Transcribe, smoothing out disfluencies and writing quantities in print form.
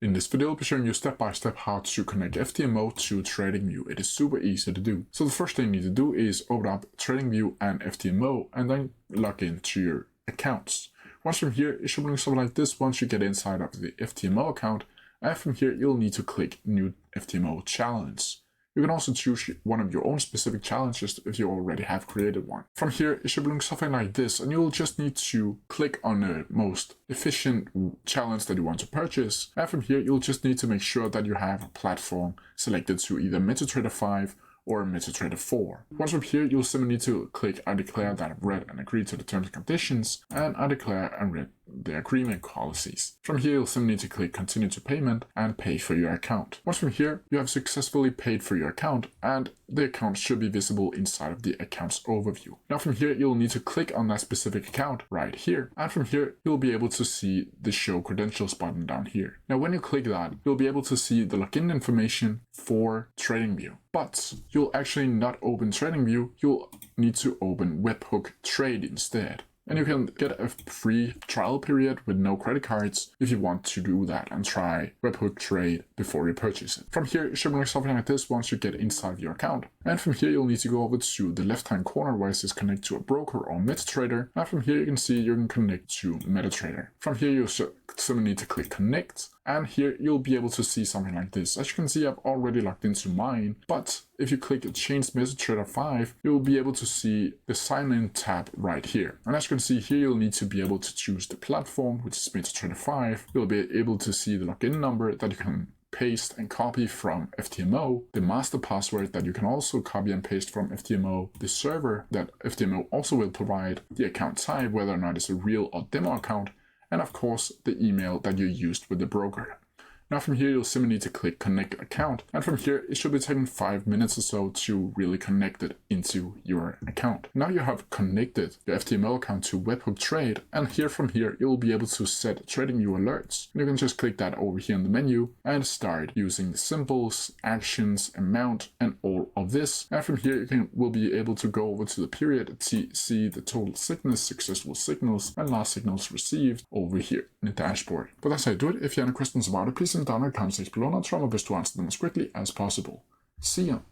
In this video, I'll be showing you step by step how to connect FTMO to Tradingview. It is super easy to do. So the first thing you need to do is open up Tradingview and FTMO and then log into your accounts. Once from here, it should look something like this once you get inside of the FTMO account. And from here, you'll need to click New FTMO Challenge. You can also choose one of your own specific challenges if you already have created one. From here, it should look something like this, and you'll just need to click on the most efficient challenge that you want to purchase. And from here, you'll just need to make sure that you have a platform selected to either MetaTrader 5 or MetaTrader 4. Once from here, you'll simply need to click I declare that I've read and agreed to the terms and conditions, and I declare and read the agreement policies. From here, you'll simply need to click continue to payment and pay for your account. Once from here, you have successfully paid for your account and the account should be visible inside of the accounts overview. Now from here, you'll need to click on that specific account right here. And from here, you'll be able to see the show credentials button down here. Now, when you click that, you'll be able to see the login information for Tradingview. But you'll actually not open Tradingview, you'll need to open Webhook Trade instead. And you can get a free trial period with no credit cards if you want to do that and try Webhook Trade before you purchase it. From here, it should look something like this once you get inside your account. And from here, you'll need to go over to the left-hand corner where it says connect to a broker or MetaTrader. And from here, you can see you can connect to MetaTrader. From here, you'll simply need to click connect. And here you'll be able to see something like this. As you can see, I've already logged into mine, but if you click change MetaTrader 5, you'll be able to see the sign in tab right here. And as you can see here, you'll need to be able to choose the platform, which is MetaTrader 5. You'll be able to see the login number that you can paste and copy from FTMO, the master password that you can also copy and paste from FTMO, the server that FTMO also will provide, the account type, whether or not it's a real or demo account, and of course the email that you used with the broker. Now from here, you'll simply need to click connect account, and from here it should be taking 5 minutes or so to really connect it into your account. Now you have connected your FTMO account to Webhook Trade, and here from here you'll be able to set Tradingview alerts. You can just click that over here in the menu and start using the symbols, actions, amount, and all of this. And from here will be able to go over to the period to see the total signals, successful signals, and last signals received over here in the dashboard. But that's how you do it. If you have any questions about it, please down in the comment section below, and I'll try my best to answer them as quickly as possible. See ya!